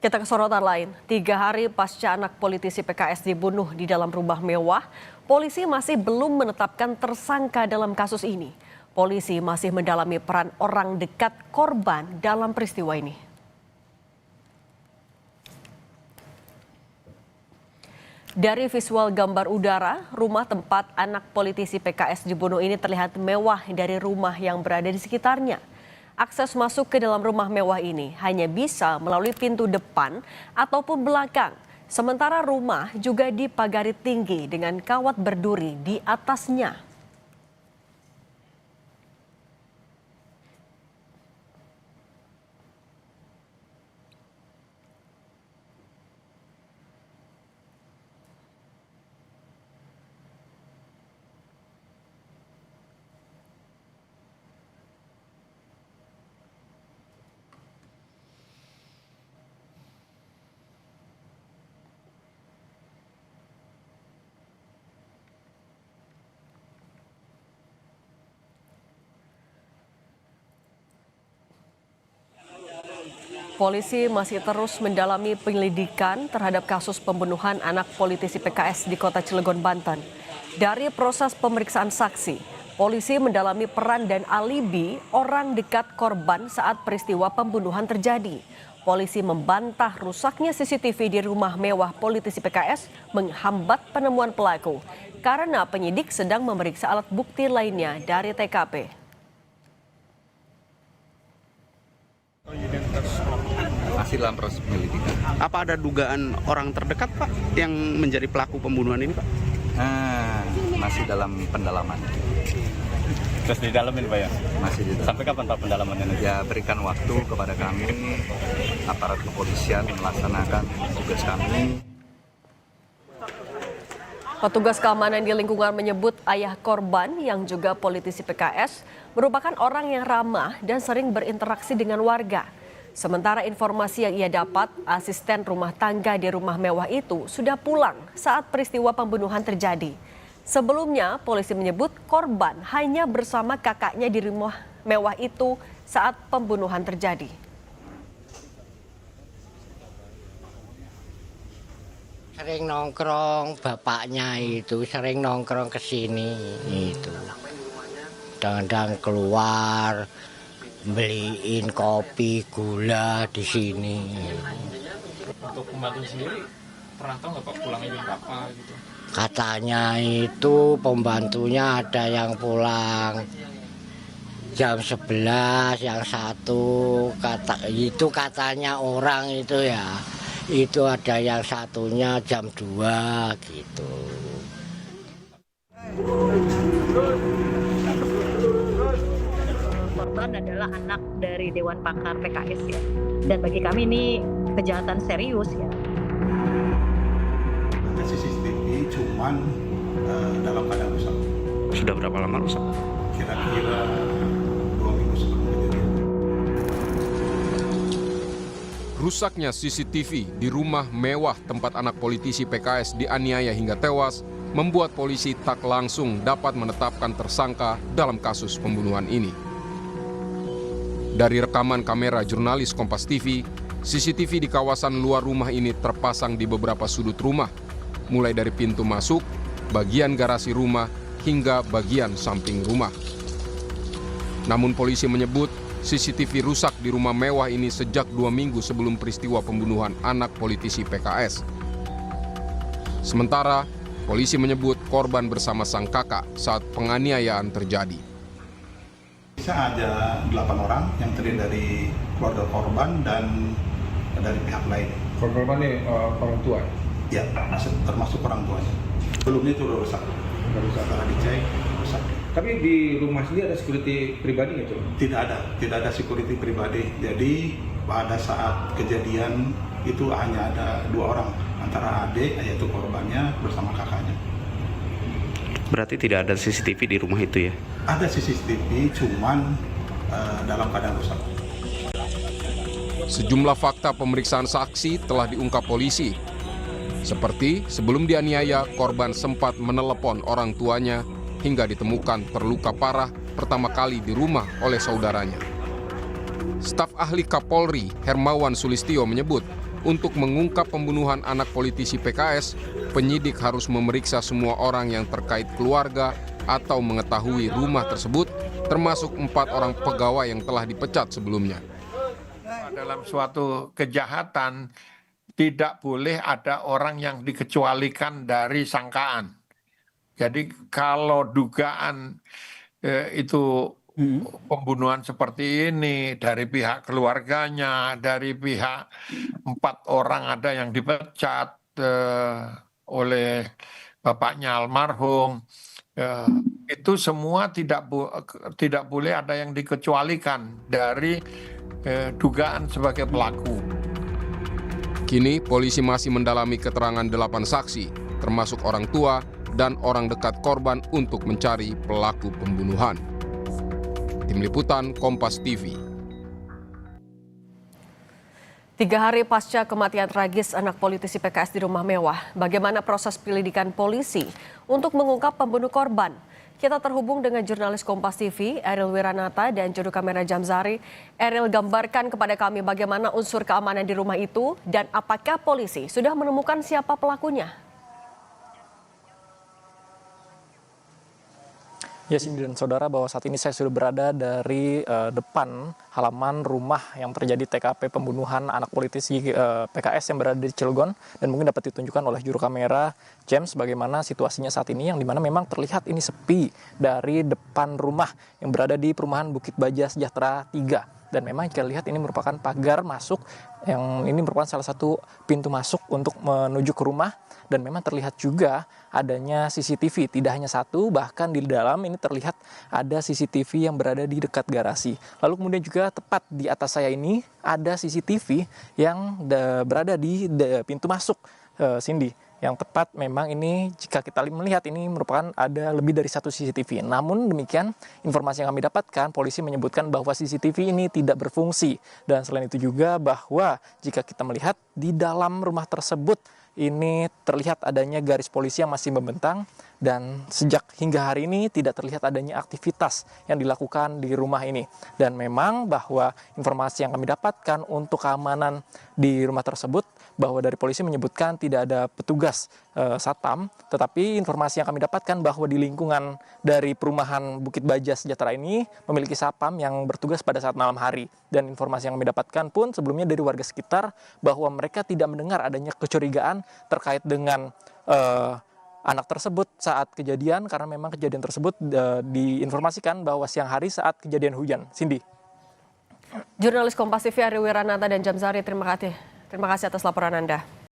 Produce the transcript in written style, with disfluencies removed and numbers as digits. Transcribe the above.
Kita ke sorotan lain, 3 hari pasca anak politisi PKS dibunuh di dalam rumah mewah, polisi masih belum menetapkan tersangka dalam kasus ini. Polisi masih mendalami peran orang dekat korban dalam peristiwa ini. Dari visual gambar udara, rumah tempat anak politisi PKS dibunuh ini terlihat mewah dari rumah yang berada di sekitarnya. Akses masuk ke dalam rumah mewah ini hanya bisa melalui pintu depan ataupun belakang. Sementara rumah juga dipagari tinggi dengan kawat berduri di atasnya. Polisi masih terus mendalami penyelidikan terhadap kasus pembunuhan anak politisi PKS di Kota Cilegon, Banten. Dari proses pemeriksaan saksi, polisi mendalami peran dan alibi orang dekat korban saat peristiwa pembunuhan terjadi. Polisi membantah rusaknya CCTV di rumah mewah politisi PKS menghambat penemuan pelaku karena penyidik sedang memeriksa alat bukti lainnya dari TKP. Masih dalam proses penyelidikan. Apa ada dugaan orang terdekat, Pak, yang menjadi pelaku pembunuhan ini, Pak? Masih dalam pendalaman. Terus didalamin, Pak, ya? Masih di dalam. Sampai kapan, Pak, pendalamannya? Ya, berikan waktu kepada kami, aparat kepolisian melaksanakan tugas kami. Petugas keamanan di lingkungan menyebut ayah korban yang juga politisi PKS merupakan orang yang ramah dan sering berinteraksi dengan warga. Sementara informasi yang ia dapat, asisten rumah tangga di rumah mewah itu sudah pulang saat peristiwa pembunuhan terjadi. Sebelumnya, polisi menyebut korban hanya bersama kakaknya di rumah mewah itu saat pembunuhan terjadi. Sering nongkrong, bapaknya itu sering nongkrong ke sini itu. Kadang keluar, beliin kopi, gula di sini. Untuk pembantu sendiri, pernah tahu nggak Pak pulangnya jam berapa gitu? Katanya itu pembantunya ada yang pulang jam 11, yang satu itu katanya orang itu ya. Itu ada yang satunya jam 2 gitu. Korban adalah anak dari Dewan Pakar PKS ya. Dan bagi kami ini kejahatan serius ya. CCTV cuman dalam keadaan rusak. Sudah berapa lama rusak? Kira-kira 2 minggu sebelum kejadian. Rusaknya CCTV di rumah mewah tempat anak politisi PKS dianiaya hingga tewas membuat polisi tak langsung dapat menetapkan tersangka dalam kasus pembunuhan ini. Dari rekaman kamera jurnalis Kompas TV, CCTV di kawasan luar rumah ini terpasang di beberapa sudut rumah, mulai dari pintu masuk, bagian garasi rumah, hingga bagian samping rumah. Namun polisi menyebut CCTV rusak di rumah mewah ini sejak 2 minggu sebelum peristiwa pembunuhan anak politisi PKS. Sementara, polisi menyebut korban bersama sang kakak saat penganiayaan terjadi. Bisa ada 8 orang yang terdiri dari keluarga korban dan dari pihak lain. Korban ini orang tua? Ya, termasuk orang tuanya. Sebelumnya itu udah rusak. Setelah dicek, rusak. Tapi di rumah sendiri ada security pribadi nggak, Cok? Tidak ada security pribadi. Jadi pada saat kejadian itu hanya ada 2 orang, antara adik yaitu korbannya bersama kakaknya. Berarti tidak ada CCTV di rumah itu ya? Ada CCTV, cuman dalam keadaan rusak. Sejumlah fakta pemeriksaan saksi telah diungkap polisi. Seperti sebelum dianiaya, korban sempat menelepon orang tuanya hingga ditemukan terluka parah pertama kali di rumah oleh saudaranya. Staf ahli Kapolri Hermawan Sulistyo menyebut, untuk mengungkap pembunuhan anak politisi PKS, penyidik harus memeriksa semua orang yang terkait keluarga atau mengetahui rumah tersebut, termasuk 4 orang pegawai yang telah dipecat sebelumnya. Dalam suatu kejahatan, tidak boleh ada orang yang dikecualikan dari sangkaan. Jadi kalau dugaan itu pembunuhan seperti ini dari pihak keluarganya, dari pihak 4 orang ada yang dipecat oleh bapaknya almarhum, itu semua tidak boleh ada yang dikecualikan dari dugaan sebagai pelaku. Kini polisi masih mendalami keterangan 8 saksi, termasuk orang tua dan orang dekat korban untuk mencari pelaku pembunuhan. Tim Liputan Kompas TV. 3 hari pasca kematian tragis anak politisi PKS di rumah mewah, bagaimana proses penyelidikan polisi untuk mengungkap pembunuh korban? Kita terhubung dengan jurnalis Kompas TV, Eril Wiranata dan juru kamera Jamzari. Eril, gambarkan kepada kami bagaimana unsur keamanan di rumah itu dan apakah polisi sudah menemukan siapa pelakunya? Ya, Cindy dan saudara, bahwa saat ini saya sudah berada dari depan halaman rumah yang terjadi TKP pembunuhan anak politisi PKS yang berada di Cilegon, dan mungkin dapat ditunjukkan oleh juru kamera James bagaimana situasinya saat ini, yang dimana memang terlihat ini sepi dari depan rumah yang berada di perumahan Bukit Baja Sejahtera 3. Dan memang jika lihat ini merupakan pagar masuk, yang ini merupakan salah satu pintu masuk untuk menuju ke rumah. Dan memang terlihat juga adanya CCTV, tidak hanya satu, bahkan di dalam ini terlihat ada CCTV yang berada di dekat garasi. Lalu kemudian juga tepat di atas saya ini ada CCTV yang berada di pintu masuk, Cindy. Yang tepat memang ini jika kita melihat ini merupakan ada lebih dari 1 CCTV. Namun demikian informasi yang kami dapatkan, polisi menyebutkan bahwa CCTV ini tidak berfungsi. Dan selain itu juga bahwa jika kita melihat di dalam rumah tersebut ini terlihat adanya garis polisi yang masih membentang, dan sejak hingga hari ini tidak terlihat adanya aktivitas yang dilakukan di rumah ini. Dan memang bahwa informasi yang kami dapatkan untuk keamanan di rumah tersebut, bahwa dari polisi menyebutkan tidak ada petugas satpam, tetapi informasi yang kami dapatkan bahwa di lingkungan dari perumahan Bukit Baja Sejahtera ini memiliki satpam yang bertugas pada saat malam hari. Dan informasi yang kami dapatkan pun sebelumnya dari warga sekitar bahwa mereka tidak mendengar adanya kecurigaan terkait dengan anak tersebut saat kejadian, karena memang kejadian tersebut diinformasikan bahwa siang hari saat kejadian hujan. Cindy. Jurnalis Kompas TV Eril Wiranata dan Jamzari, terima kasih atas laporan Anda.